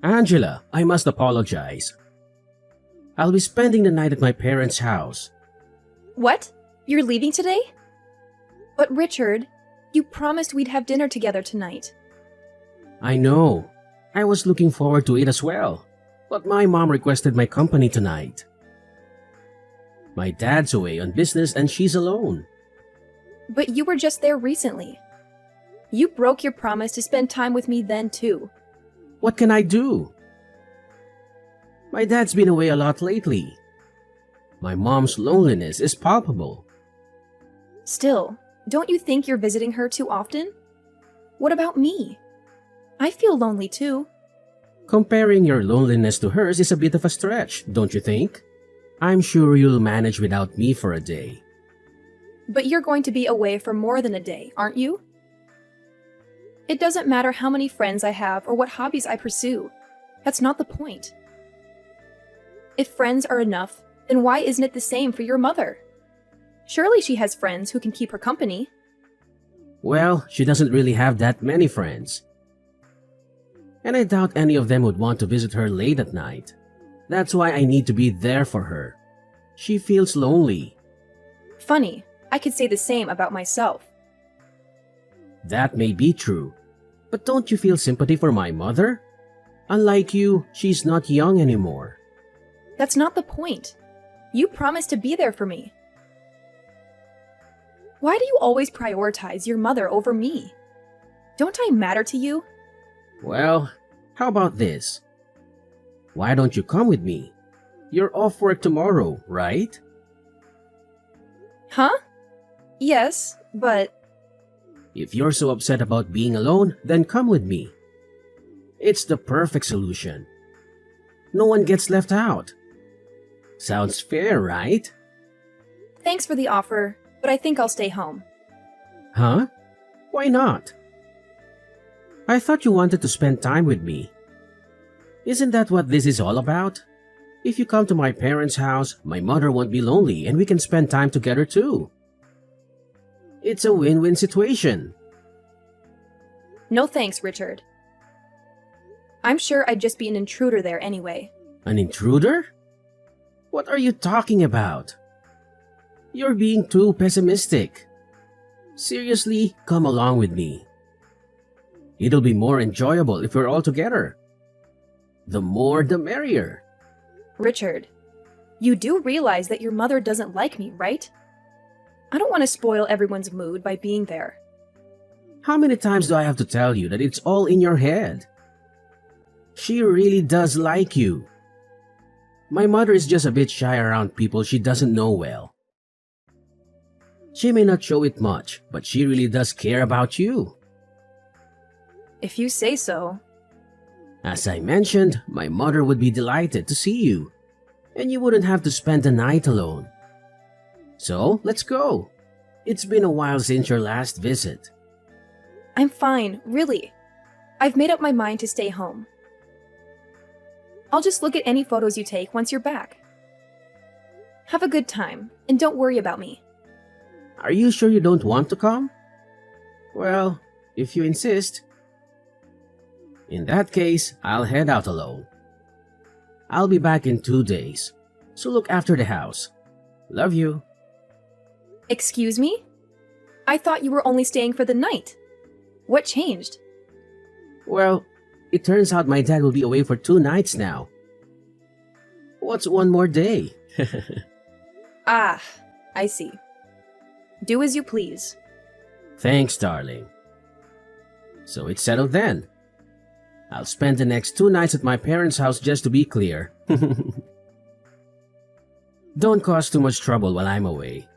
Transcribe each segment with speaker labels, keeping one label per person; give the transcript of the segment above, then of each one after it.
Speaker 1: Angela, I must apologize. I'll be spending the night at my parents' house.
Speaker 2: What? You're leaving today? But Richard, you promised we'd have dinner together tonight.
Speaker 1: I know. I was looking forward to it as well. But my mom requested my company tonight. My dad's away on business and she's alone.
Speaker 2: But you were just there recently. You broke your promise to spend time with me then too.
Speaker 1: What can I do? My dad's been away a lot lately. My mom's loneliness is palpable.
Speaker 2: Still, don't you think you're visiting her too often? What about me? I feel lonely too.
Speaker 1: Comparing your loneliness to hers is a bit of a stretch, don't you think? I'm sure you'll manage without me for a day.
Speaker 2: But you're going to be away for more than a day, aren't you? It doesn't matter how many friends I have or what hobbies I pursue. That's not the point. If friends are enough, then why isn't it the same for your mother? Surely she has friends who can keep her company.
Speaker 1: Well, she doesn't really have that many friends. And I doubt any of them would want to visit her late at night. That's why I need to be there for her. She feels lonely.
Speaker 2: Funny, I could say the same about myself.
Speaker 1: That may be true, but don't you feel sympathy for my mother? Unlike you, she's not young anymore.
Speaker 2: That's not the point. You promised to be there for me. Why do you always prioritize your mother over me? Don't I matter to you?
Speaker 1: Well, how about this? Why don't you come with me? You're off work tomorrow, right?
Speaker 2: Huh? Yes, but...
Speaker 1: If you're so upset about being alone, then come with me. It's the perfect solution. No one gets left out. Sounds fair, right?
Speaker 2: Thanks for the offer, but I think I'll stay home.
Speaker 1: Huh? Why not? I thought you wanted to spend time with me. Isn't that what this is all about? If you come to my parents' house, my mother won't be lonely and we can spend time together too. It's a win-win situation.
Speaker 2: No thanks, Richard. I'm sure I'd just be an intruder there anyway.
Speaker 1: An intruder? What are you talking about? You're being too pessimistic. Seriously, come along with me. It'll be more enjoyable if we're all together. The more the merrier.
Speaker 2: Richard, you do realize that your mother doesn't like me, right? I don't want to spoil everyone's mood by being there.
Speaker 1: How many times do I have to tell you that it's all in your head? She really does like you. My mother is just a bit shy around people she doesn't know well. She may not show it much, but she really does care about you.
Speaker 2: If you say so.
Speaker 1: As I mentioned, my mother would be delighted to see you, and you wouldn't have to spend the night alone. So, let's go. It's been a while since your last visit.
Speaker 2: I'm fine, really. I've made up my mind to stay home. I'll just look at any photos you take once you're back. Have a good time, and don't worry about me.
Speaker 1: Are you sure you don't want to come? Well, if you insist. In that case, I'll head out alone. I'll be back in 2 days, so look after the house. Love you.
Speaker 2: Excuse me? I thought you were only staying for the night. What changed?
Speaker 1: Well, it turns out my dad will be away for 2 nights now. What's one more day?
Speaker 2: Ah, I see. Do as you please.
Speaker 1: Thanks, darling. So it's settled then. I'll spend the next 2 nights at my parents' house just to be clear. Don't cause too much trouble while I'm away.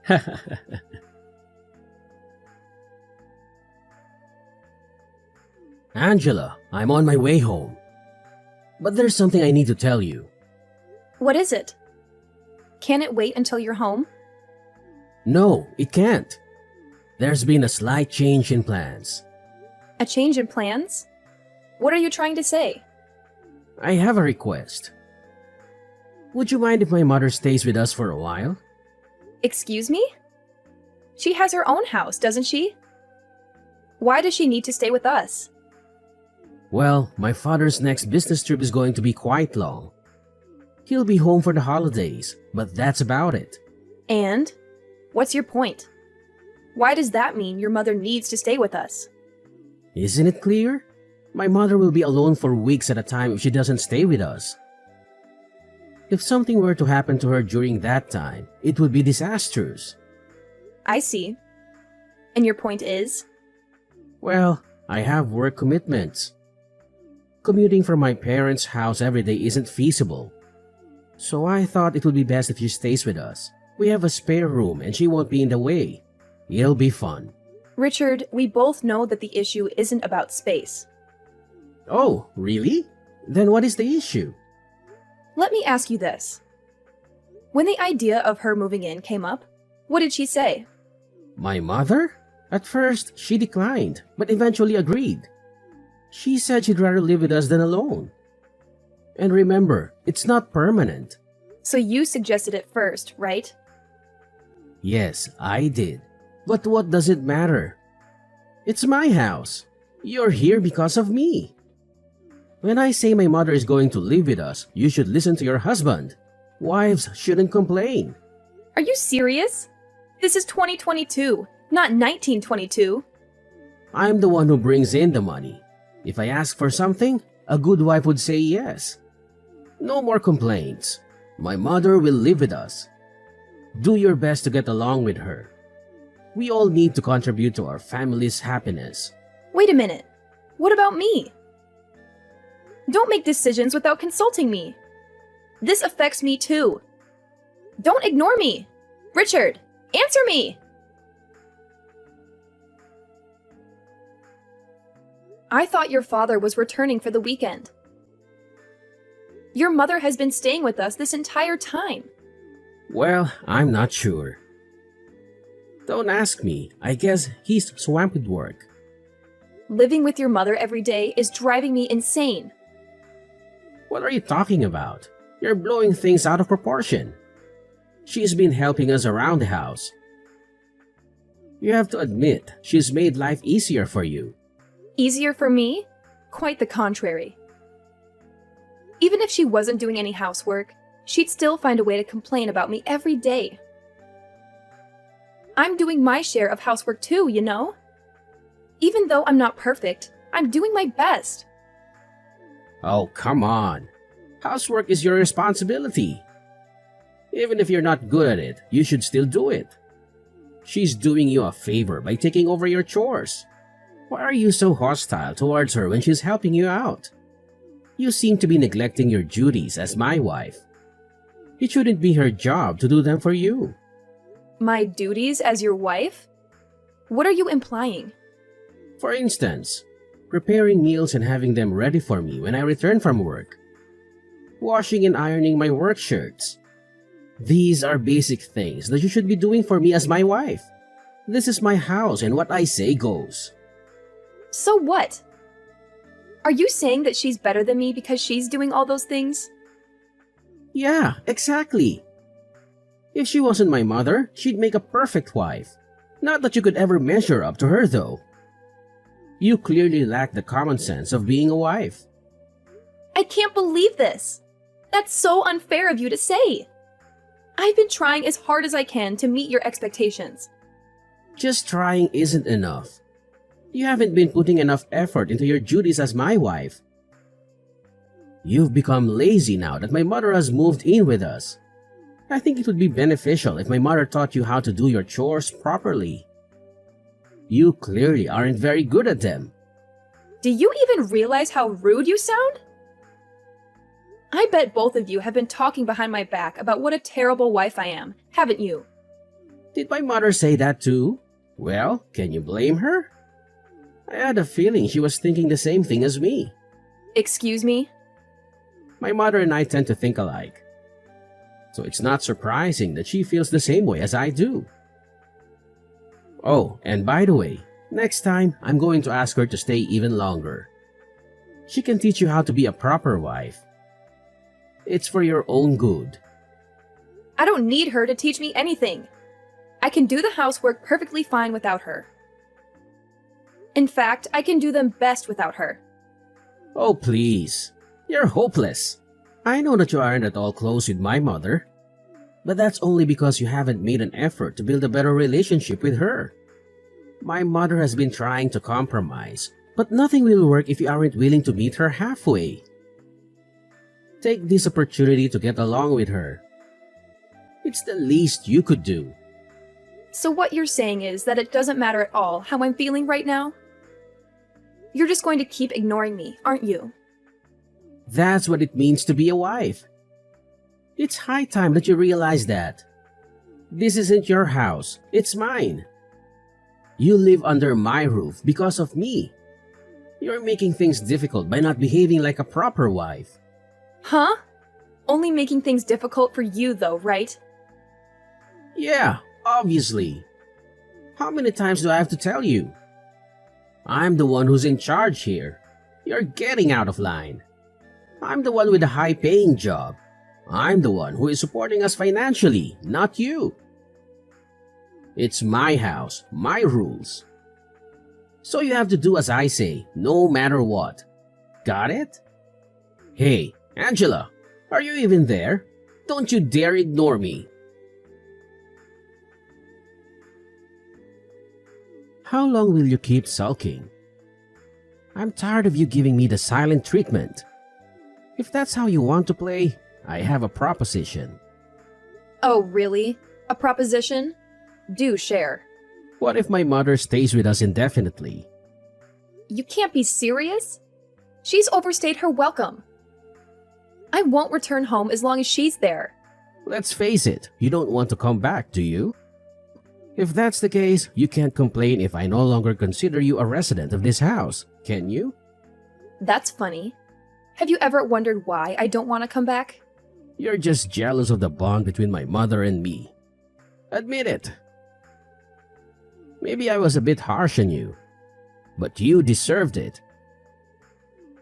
Speaker 1: Angela, I'm on my way home. But there's something I need to tell you.
Speaker 2: What is it? Can it wait until you're home?
Speaker 1: No, it can't. There's been a slight change in plans.
Speaker 2: A change in plans? What are you trying to say?
Speaker 1: I have a request. Would you mind if my mother stays with us for a while?
Speaker 2: Excuse me? She has her own house, doesn't she? Why does she need to stay with us?
Speaker 1: Well, my father's next business trip is going to be quite long. He'll be home for the holidays, but that's about it.
Speaker 2: And? What's your point? Why does that mean your mother needs to stay with us?
Speaker 1: Isn't it clear? My mother will be alone for weeks at a time if she doesn't stay with us. If something were to happen to her during that time, it would be disastrous.
Speaker 2: I see. And your point is?
Speaker 1: Well, I have work commitments. Commuting from my parents' house every day isn't feasible. So I thought it would be best if she stays with us. We have a spare room and she won't be in the way. It'll be fun.
Speaker 2: Richard, we both know that the issue isn't about space.
Speaker 1: Oh, really? Then what is the issue?
Speaker 2: Let me ask you this. When the idea of her moving in came up, what did she say?
Speaker 1: My mother? At first, she declined, but eventually agreed. She said she'd rather live with us than alone. And remember, it's not permanent.
Speaker 2: So you suggested it first, right?
Speaker 1: Yes, I did. But what does it matter? It's my house. You're here because of me. When I say my mother is going to live with us, you should listen to your husband. Wives shouldn't complain.
Speaker 2: Are you serious? This is 2022, not 1922.
Speaker 1: I'm the one who brings in the money. If I ask for something, a good wife would say yes. No more complaints. My mother will live with us. Do your best to get along with her. We all need to contribute to our family's happiness.
Speaker 2: Wait a minute. What about me? Don't make decisions without consulting me. This affects me too. Don't ignore me. Richard, answer me! I thought your father was returning for the weekend. Your mother has been staying with us this entire time.
Speaker 1: Well, I'm not sure. Don't ask me. I guess he's swamped with work.
Speaker 2: Living with your mother every day is driving me insane.
Speaker 1: What are you talking about? You're blowing things out of proportion. She's been helping us around the house. You have to admit, she's made life easier for you.
Speaker 2: Easier for me? Quite the contrary. Even if she wasn't doing any housework, she'd still find a way to complain about me every day. I'm doing my share of housework too, you know? Even though I'm not perfect, I'm doing my best.
Speaker 1: Oh, come on. Housework is your responsibility. Even if you're not good at it, you should still do it. She's doing you a favor by taking over your chores. Why are you so hostile towards her when she's helping you out? You seem to be neglecting your duties as my wife. It shouldn't be her job to do them for you.
Speaker 2: My duties as your wife? What are you implying?
Speaker 1: For instance, preparing meals and having them ready for me when I return from work. Washing and ironing my work shirts. These are basic things that you should be doing for me as my wife. This is my house and what I say goes.
Speaker 2: So what? Are you saying that she's better than me because she's doing all those things?
Speaker 1: Yeah, exactly. If she wasn't my mother, she'd make a perfect wife. Not that you could ever measure up to her though. You clearly lack the common sense of being a wife.
Speaker 2: I can't believe this. That's so unfair of you to say. I've been trying as hard as I can to meet your expectations.
Speaker 1: Just trying isn't enough. You haven't been putting enough effort into your duties as my wife. You've become lazy now that my mother has moved in with us. I think it would be beneficial if my mother taught you how to do your chores properly. You clearly aren't very good at them.
Speaker 2: Do you even realize how rude you sound? I bet both of you have been talking behind my back about what a terrible wife I am, haven't you?
Speaker 1: Did my mother say that too? Well, can you blame her? I had a feeling she was thinking the same thing as me.
Speaker 2: Excuse me?
Speaker 1: My mother and I tend to think alike. So it's not surprising that she feels the same way as I do. Oh, and by the way, next time I'm going to ask her to stay even longer. She can teach you how to be a proper wife. It's for your own good.
Speaker 2: I don't need her to teach me anything. I can do the housework perfectly fine without her. In fact, I can do them best without her.
Speaker 1: Oh, please. You're hopeless. I know that you aren't at all close with my mother, but that's only because you haven't made an effort to build a better relationship with her. My mother has been trying to compromise, but nothing will work if you aren't willing to meet her halfway. Take this opportunity to get along with her. It's the least you could do.
Speaker 2: So what you're saying is that it doesn't matter at all how I'm feeling right now? You're just going to keep ignoring me, aren't you?
Speaker 1: That's what it means to be a wife. It's high time that you realize that. This isn't your house, it's mine. You live under my roof because of me. You're making things difficult by not behaving like a proper wife.
Speaker 2: Huh? Only making things difficult for you though, right?
Speaker 1: Yeah, obviously. How many times do I have to tell you? I'm the one who's in charge here. You're getting out of line. I'm the one with a high-paying job. I'm the one who is supporting us financially, not you. It's my house, my rules. So you have to do as I say, no matter what. Got it? Hey, Angela, are you even there? Don't you dare ignore me. How long will you keep sulking? I'm tired of you giving me the silent treatment. If that's how you want to play, I have a proposition.
Speaker 2: Oh, really? A proposition? Do share.
Speaker 1: What if my mother stays with us indefinitely?
Speaker 2: You can't be serious? She's overstayed her welcome. I won't return home as long as she's there.
Speaker 1: Let's face it, you don't want to come back, do you? If that's the case, you can't complain if I no longer consider you a resident of this house, can you?
Speaker 2: That's funny. Have you ever wondered why I don't want to come back?
Speaker 1: You're just jealous of the bond between my mother and me. Admit it. Maybe I was a bit harsh on you, but you deserved it.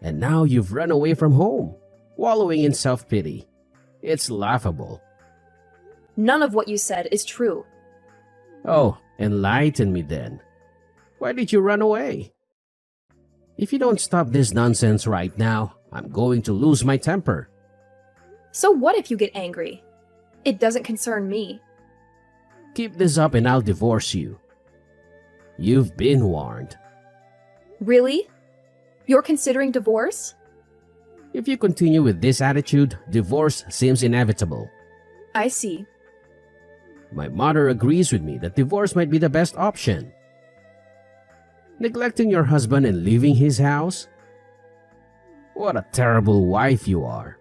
Speaker 1: And now you've run away from home, wallowing in self-pity. It's laughable.
Speaker 2: None of what you said is true.
Speaker 1: Oh, enlighten me then. Why did you run away? If you don't stop this nonsense right now, I'm going to lose my temper.
Speaker 2: So what if you get angry? It doesn't concern me.
Speaker 1: Keep this up and I'll divorce you. You've been warned.
Speaker 2: Really? You're considering divorce?
Speaker 1: If you continue with this attitude, divorce seems inevitable.
Speaker 2: I see.
Speaker 1: My mother agrees with me that divorce might be the best option. Neglecting your husband and leaving his house? What a terrible wife you are.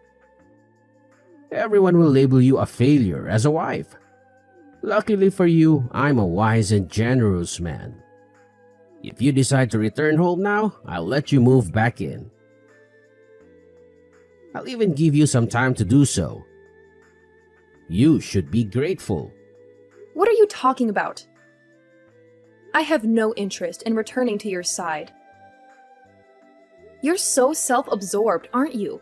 Speaker 1: Everyone will label you a failure as a wife. Luckily for you, I'm a wise and generous man. If you decide to return home now, I'll let you move back in. I'll even give you some time to do so. You should be grateful.
Speaker 2: What are you talking about? I have no interest in returning to your side. You're so self-absorbed, aren't you?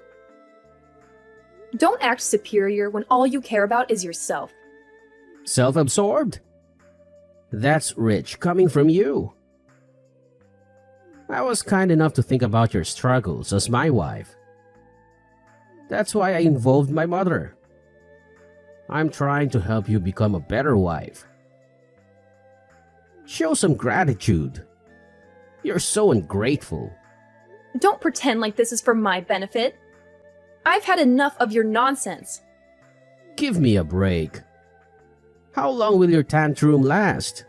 Speaker 2: Don't act superior when all you care about is yourself.
Speaker 1: Self-absorbed? That's rich coming from you. I was kind enough to think about your struggles as my wife. That's why I involved my mother. I'm trying to help you become a better wife. Show some gratitude. You're so ungrateful.
Speaker 2: Don't pretend like this is for my benefit. I've had enough of your nonsense.
Speaker 1: Give me a break. How long will your tantrum last?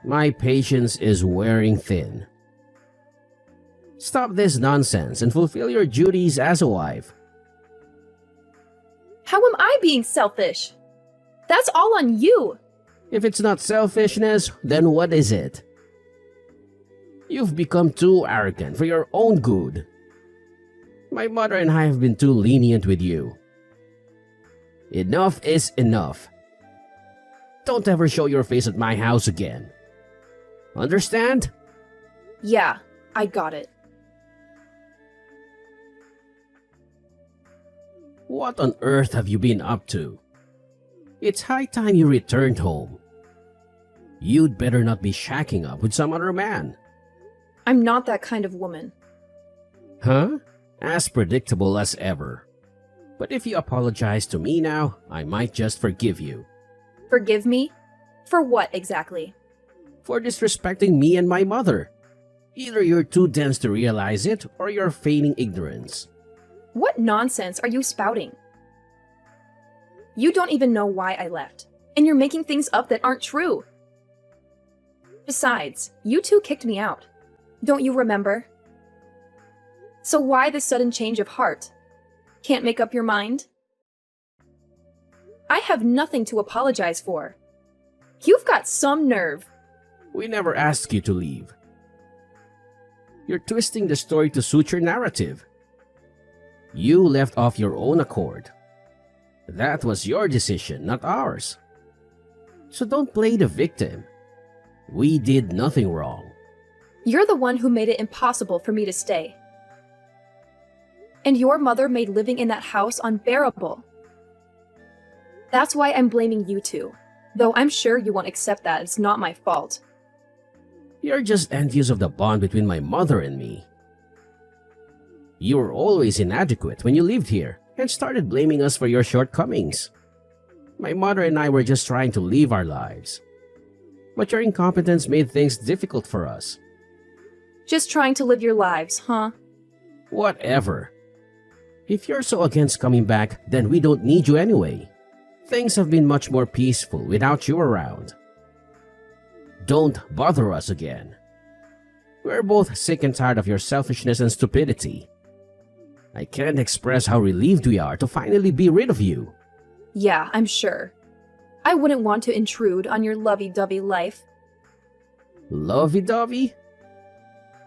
Speaker 1: My patience is wearing thin. Stop this nonsense and fulfill your duties as a wife.
Speaker 2: How am I being selfish? That's all on you.
Speaker 1: If it's not selfishness, then what is it? You've become too arrogant for your own good. My mother and I have been too lenient with you. Enough is enough. Don't ever show your face at my house again. Understand?
Speaker 2: Yeah, I got it.
Speaker 1: What on earth have you been up to? It's high time you returned home. You'd better not be shacking up with some other man.
Speaker 2: I'm not that kind of woman.
Speaker 1: Huh? As predictable as ever. But if you apologize to me now, I might just forgive you.
Speaker 2: Forgive me? For what exactly?
Speaker 1: For disrespecting me and my mother. Either you're too dense to realize it, or you're feigning ignorance.
Speaker 2: What nonsense are you spouting? You don't even know why I left, and you're making things up that aren't true. Besides, you two kicked me out. Don't you remember? So why this sudden change of heart? Can't make up your mind? I have nothing to apologize for. You've got some nerve.
Speaker 1: We never asked you to leave. You're twisting the story to suit your narrative. You left off your own accord. That was your decision, not ours. So don't play the victim. We did nothing wrong.
Speaker 2: You're the one who made it impossible for me to stay. And your mother made living in that house unbearable. That's why I'm blaming you two, though I'm sure you won't accept that it's not my fault.
Speaker 1: You're just envious of the bond between my mother and me. You were always inadequate when you lived here and started blaming us for your shortcomings. My mother and I were just trying to live our lives. But your incompetence made things difficult for us.
Speaker 2: Just trying to live your lives, huh?
Speaker 1: Whatever. If you're so against coming back, then we don't need you anyway. Things have been much more peaceful without you around. Don't bother us again. We're both sick and tired of your selfishness and stupidity. I can't express how relieved we are to finally be rid of you.
Speaker 2: Yeah, I'm sure. I wouldn't want to intrude on your lovey-dovey life.
Speaker 1: Lovey-dovey?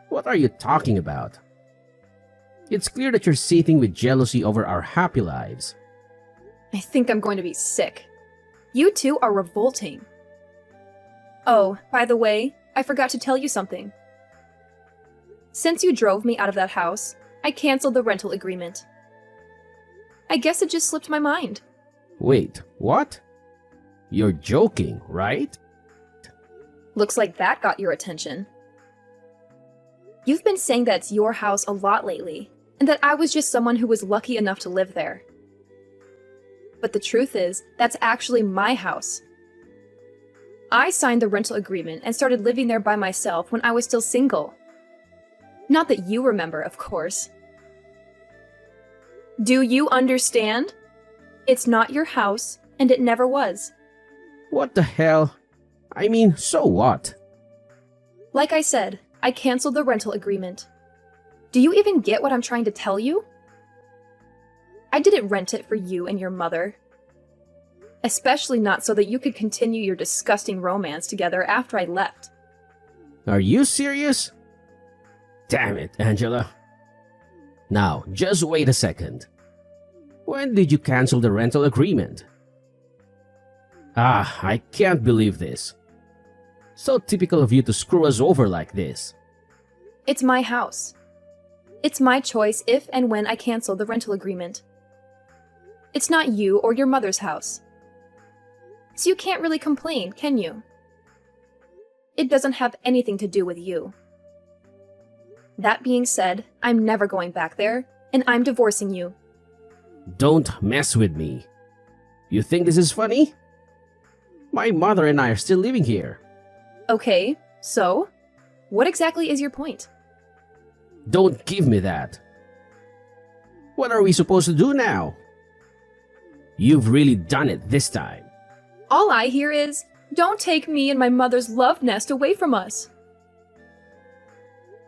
Speaker 1: What are you talking about? It's clear that you're seething with jealousy over our happy lives.
Speaker 2: I think I'm going to be sick. You two are revolting. Oh, by the way, I forgot to tell you something. Since you drove me out of that house, I canceled the rental agreement. I guess it just slipped my mind.
Speaker 1: Wait, what? You're joking, right?
Speaker 2: Looks like that got your attention. You've been saying that it's your house a lot lately, and that I was just someone who was lucky enough to live there. But the truth is, that's actually my house. I signed the rental agreement and started living there by myself when I was still single. Not that you remember, of course. Do you understand? It's not your house, and it never was.
Speaker 1: What the hell? I mean, so what?
Speaker 2: Like I said, I canceled the rental agreement. Do you even get what I'm trying to tell you? I didn't rent it for you and your mother. Especially not so that you could continue your disgusting romance together after I left.
Speaker 1: Are you serious? Damn it, Angela. Now, just wait a second. When did you cancel the rental agreement? I can't believe this. So typical of you to screw us over like this.
Speaker 2: It's my house. It's my choice if and when I cancel the rental agreement. It's not you or your mother's house. So you can't really complain, can you? It doesn't have anything to do with you. That being said, I'm never going back there, and I'm divorcing you.
Speaker 1: Don't mess with me. You think this is funny? My mother and I are still living here.
Speaker 2: Okay, so? What exactly is your point?
Speaker 1: Don't give me that. What are we supposed to do now? You've really done it this time.
Speaker 2: All I hear is, don't take me and my mother's love nest away from us.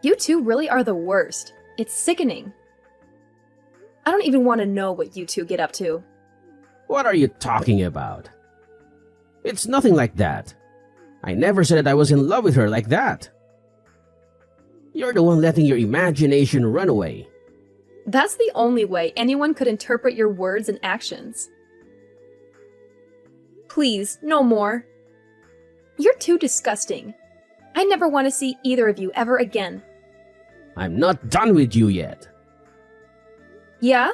Speaker 2: You two really are the worst. It's sickening. I don't even want to know what you two get up to.
Speaker 1: What are you talking about? It's nothing like that. I never said that I was in love with her like that. You're the one letting your imagination run away.
Speaker 2: That's the only way anyone could interpret your words and actions. Please, no more. You're too disgusting. I never want to see either of you ever again.
Speaker 1: I'm not done with you yet.
Speaker 2: Yeah?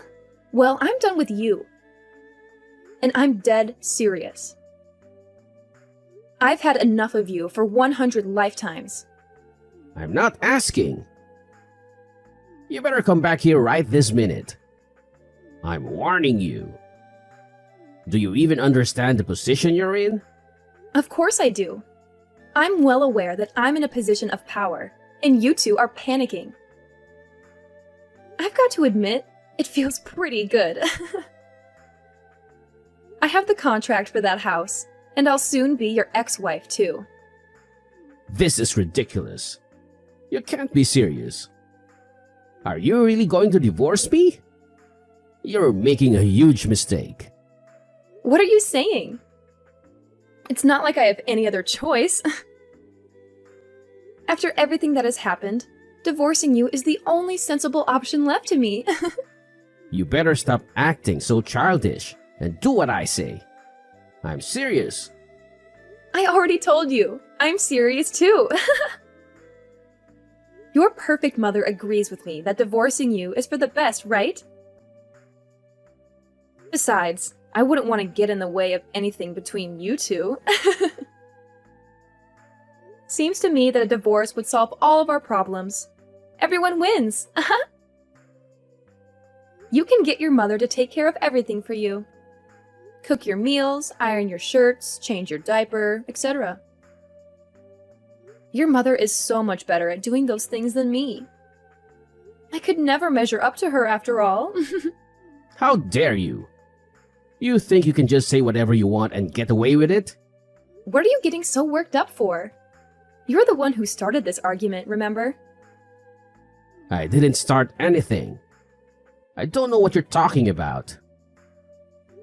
Speaker 2: Well, I'm done with you. And I'm dead serious. I've had enough of you for 100 lifetimes.
Speaker 1: I'm not asking. You better come back here right this minute. I'm warning you. Do you even understand the position you're in?
Speaker 2: Of course I do. I'm well aware that I'm in a position of power, and you two are panicking. I've got to admit, it feels pretty good. I have the contract for that house, and I'll soon be your ex-wife too.
Speaker 1: This is ridiculous. You can't be serious. Are you really going to divorce me? You're making a huge mistake.
Speaker 2: What are you saying? It's not like I have any other choice. After everything that has happened, divorcing you is the only sensible option left to me.
Speaker 1: You better stop acting so childish and do what I say. I'm serious.
Speaker 2: I already told you, I'm serious too. Your perfect mother agrees with me that divorcing you is for the best, right? Besides, I wouldn't want to get in the way of anything between you two. Seems to me that a divorce would solve all of our problems. Everyone wins. You can get your mother to take care of everything for you. Cook your meals, iron your shirts, change your diaper, etc. Your mother is so much better at doing those things than me. I could never measure up to her after all.
Speaker 1: How dare you? You think you can just say whatever you want and get away with it?
Speaker 2: What are you getting so worked up for? You're the one who started this argument, remember?
Speaker 1: I didn't start anything. I don't know what you're talking about.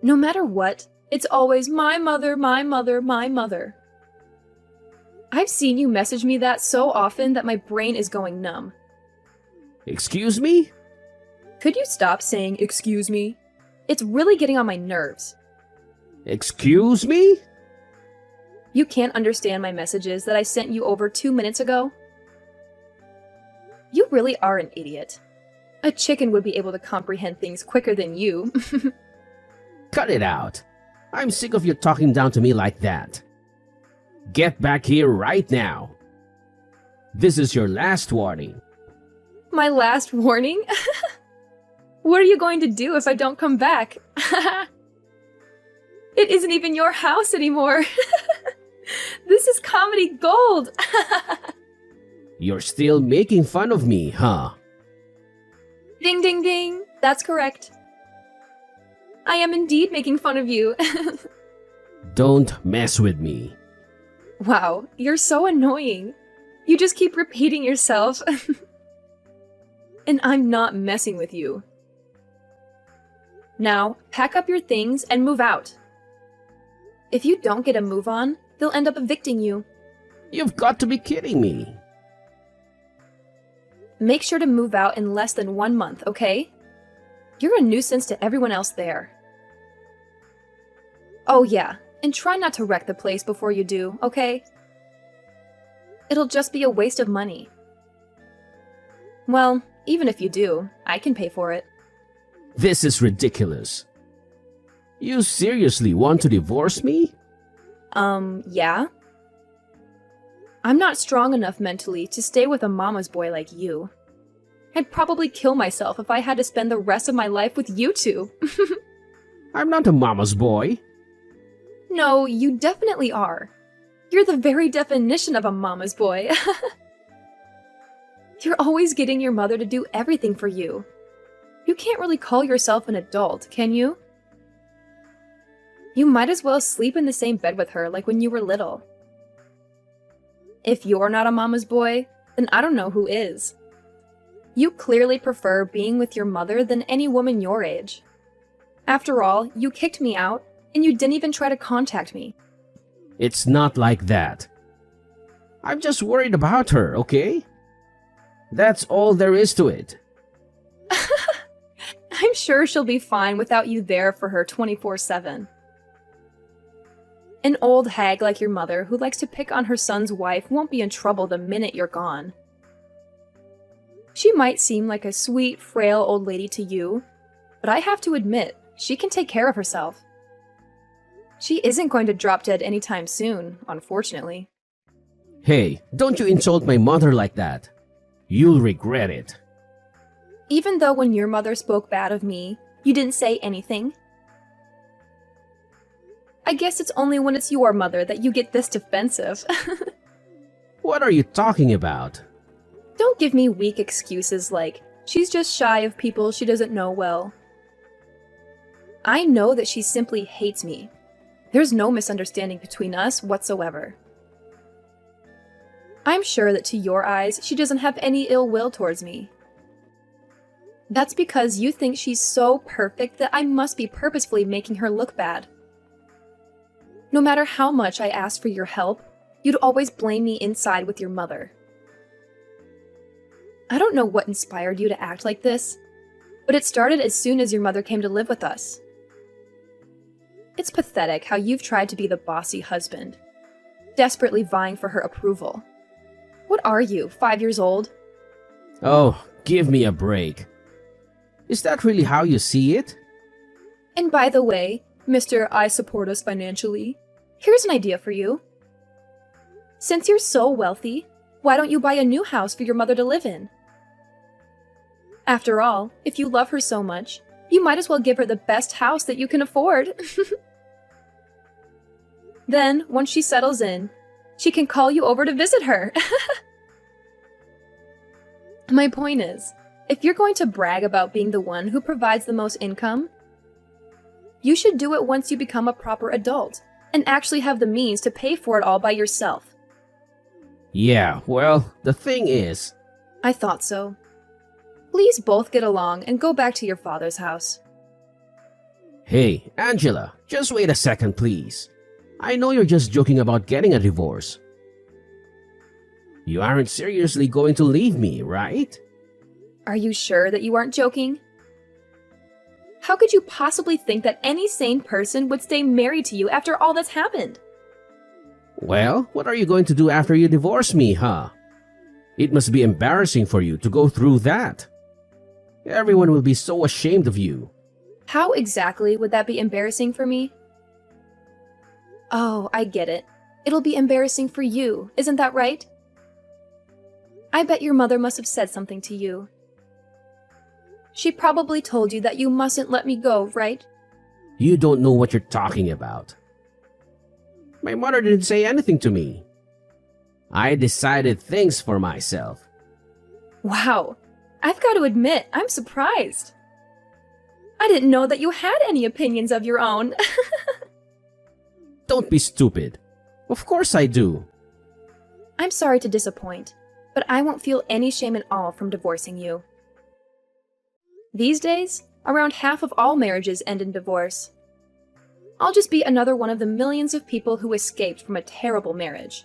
Speaker 2: No matter what, it's always my mother, my mother, my mother. I've seen you message me that so often that my brain is going numb.
Speaker 1: Excuse me?
Speaker 2: Could you stop saying excuse me? It's really getting on my nerves.
Speaker 1: Excuse me?
Speaker 2: You can't understand my messages that I sent you over 2 minutes ago? You really are an idiot. A chicken would be able to comprehend things quicker than you.
Speaker 1: Cut it out. I'm sick of you talking down to me like that. Get back here right now. This is your last warning.
Speaker 2: My last warning? What are you going to do if I don't come back? It isn't even your house anymore. This is comedy gold.
Speaker 1: You're still making fun of me, huh?
Speaker 2: Ding, ding, ding. That's correct. I am indeed making fun of you.
Speaker 1: Don't mess with me.
Speaker 2: Wow, you're so annoying. You just keep repeating yourself. And I'm not messing with you. Now, pack up your things and move out. If you don't get a move on, they'll end up evicting you.
Speaker 1: You've got to be kidding me.
Speaker 2: Make sure to move out in less than 1 month, okay? You're a nuisance to everyone else there. Oh yeah, and try not to wreck the place before you do, okay? It'll just be a waste of money. Well, even if you do, I can pay for it.
Speaker 1: This is ridiculous. You seriously want to divorce me?
Speaker 2: Yeah? I'm not strong enough mentally to stay with a mama's boy like you. I'd probably kill myself if I had to spend the rest of my life with you two.
Speaker 1: I'm not a mama's boy.
Speaker 2: No, you definitely are. You're the very definition of a mama's boy. You're always getting your mother to do everything for you. You can't really call yourself an adult, can you? You might as well sleep in the same bed with her like when you were little. If you're not a mama's boy, then I don't know who is. You clearly prefer being with your mother than any woman your age. After all, you kicked me out, and you didn't even try to contact me.
Speaker 1: It's not like that. I'm just worried about her, okay? That's all there is to it.
Speaker 2: I'm sure she'll be fine without you there for her 24/7. An old hag like your mother who likes to pick on her son's wife won't be in trouble the minute you're gone. She might seem like a sweet, frail old lady to you, but I have to admit, she can take care of herself. She isn't going to drop dead anytime soon, unfortunately.
Speaker 1: Hey, don't you insult my mother like that. You'll regret it.
Speaker 2: Even though when your mother spoke bad of me, you didn't say anything? I guess it's only when it's your mother that you get this defensive.
Speaker 1: What are you talking about?
Speaker 2: Don't give me weak excuses like, she's just shy of people she doesn't know well. I know that she simply hates me. There's no misunderstanding between us whatsoever. I'm sure that to your eyes, she doesn't have any ill will towards me. That's because you think she's so perfect that I must be purposefully making her look bad. No matter how much I asked for your help, you'd always blame me inside with your mother. I don't know what inspired you to act like this, but it started as soon as your mother came to live with us. It's pathetic how you've tried to be the bossy husband, desperately vying for her approval. What are you, 5 years old?
Speaker 1: Oh, give me a break. Is that really how you see it?
Speaker 2: And by the way, Mr. I support us financially, here's an idea for you. Since you're so wealthy, why don't you buy a new house for your mother to live in? After all, if you love her so much, you might as well give her the best house that you can afford. Then, once she settles in, she can call you over to visit her. My point is, if you're going to brag about being the one who provides the most income, you should do it once you become a proper adult and actually have the means to pay for it all by yourself.
Speaker 1: Yeah, well, the thing is...
Speaker 2: I thought so. Please both get along and go back to your father's house.
Speaker 1: Hey, Angela, just wait a second, please. I know you're just joking about getting a divorce. You aren't seriously going to leave me, right?
Speaker 2: Are you sure that you aren't joking? How could you possibly think that any sane person would stay married to you after all that's happened?
Speaker 1: Well, what are you going to do after you divorce me, huh? It must be embarrassing for you to go through that. Everyone will be so ashamed of you.
Speaker 2: How exactly would that be embarrassing for me? Oh, I get it. It'll be embarrassing for you, isn't that right? I bet your mother must have said something to you. She probably told you that you mustn't let me go, right?
Speaker 1: You don't know what you're talking about. My mother didn't say anything to me. I decided things for myself.
Speaker 2: Wow, I've got to admit, I'm surprised. I didn't know that you had any opinions of your own.
Speaker 1: Don't be stupid. Of course I do.
Speaker 2: I'm sorry to disappoint, but I won't feel any shame at all from divorcing you. These days, around half of all marriages end in divorce. I'll just be another one of the millions of people who escaped from a terrible marriage.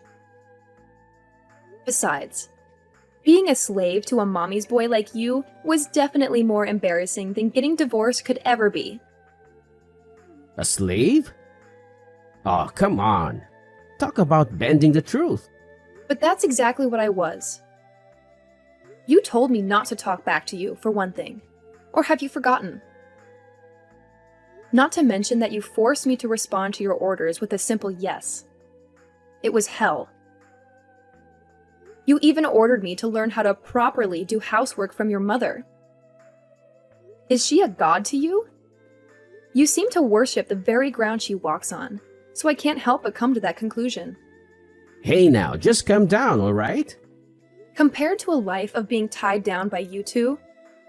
Speaker 2: Besides, being a slave to a mommy's boy like you was definitely more embarrassing than getting divorced could ever be.
Speaker 1: A slave? Oh, come on. Talk about bending the truth.
Speaker 2: But that's exactly what I was. You told me not to talk back to you, for one thing. Or have you forgotten? Not to mention that you forced me to respond to your orders with a simple yes. It was hell. You even ordered me to learn how to properly do housework from your mother. Is she a god to you? You seem to worship the very ground she walks on, so I can't help but come to that conclusion.
Speaker 1: Hey now, just calm down, alright?
Speaker 2: Compared to a life of being tied down by you two,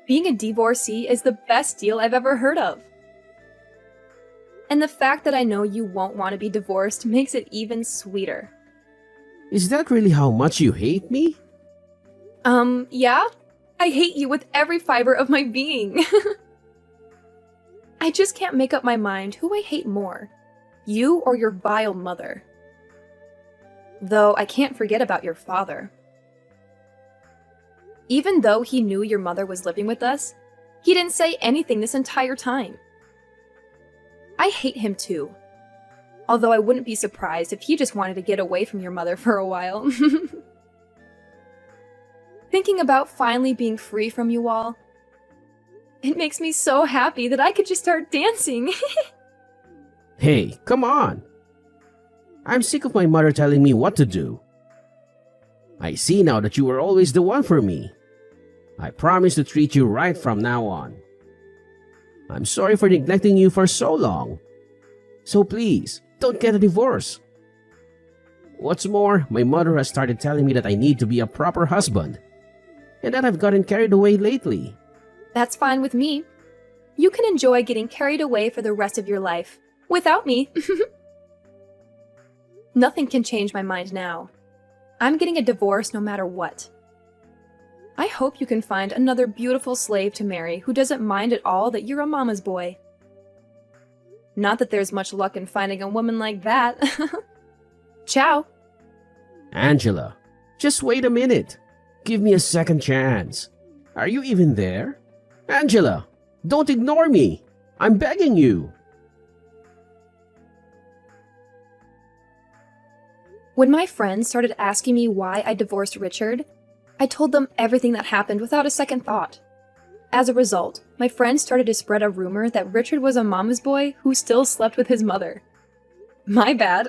Speaker 2: being a divorcee is the best deal I've ever heard of. And the fact that I know you won't want to be divorced makes it even sweeter.
Speaker 1: Is that really how much you hate me?
Speaker 2: Yeah? I hate you with every fiber of my being. I just can't make up my mind who I hate more, you or your vile mother. Though I can't forget about your father. Even though he knew your mother was living with us, he didn't say anything this entire time. I hate him too. Although I wouldn't be surprised if he just wanted to get away from your mother for a while. Thinking about finally being free from you all, it makes me so happy that I could just start dancing.
Speaker 1: Hey, come on. I'm sick of my mother telling me what to do. I see now that you were always the one for me. I promise to treat you right from now on. I'm sorry for neglecting you for so long. So please, don't get a divorce. What's more, my mother has started telling me that I need to be a proper husband, and that I've gotten carried away lately.
Speaker 2: That's fine with me. You can enjoy getting carried away for the rest of your life. Without me. Nothing can change my mind now. I'm getting a divorce no matter what. I hope you can find another beautiful slave to marry who doesn't mind at all that you're a mama's boy. Not that there's much luck in finding a woman like that. Ciao.
Speaker 1: Angela, just wait a minute. Give me a second chance. Are you even there? Angela, don't ignore me. I'm begging you.
Speaker 2: When my friends started asking me why I divorced Richard, I told them everything that happened without a second thought. As a result, my friends started to spread a rumor that Richard was a mama's boy who still slept with his mother. My bad.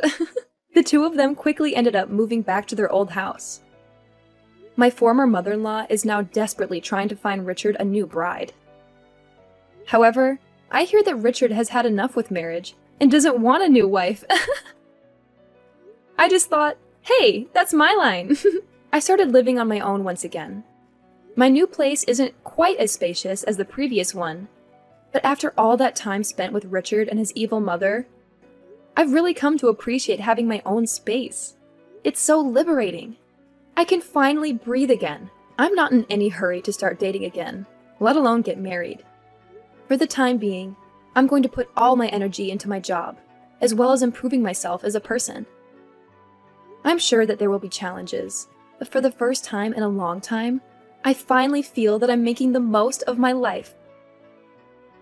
Speaker 2: The two of them quickly ended up moving back to their old house. My former mother-in-law is now desperately trying to find Richard a new bride. However, I hear that Richard has had enough with marriage and doesn't want a new wife. I just thought, hey, that's my line. I started living on my own once again. My new place isn't quite as spacious as the previous one, but after all that time spent with Richard and his evil mother, I've really come to appreciate having my own space. It's so liberating. I can finally breathe again. I'm not in any hurry to start dating again, let alone get married. For the time being, I'm going to put all my energy into my job, as well as improving myself as a person. I'm sure that there will be challenges, but for the first time in a long time, I finally feel that I'm making the most of my life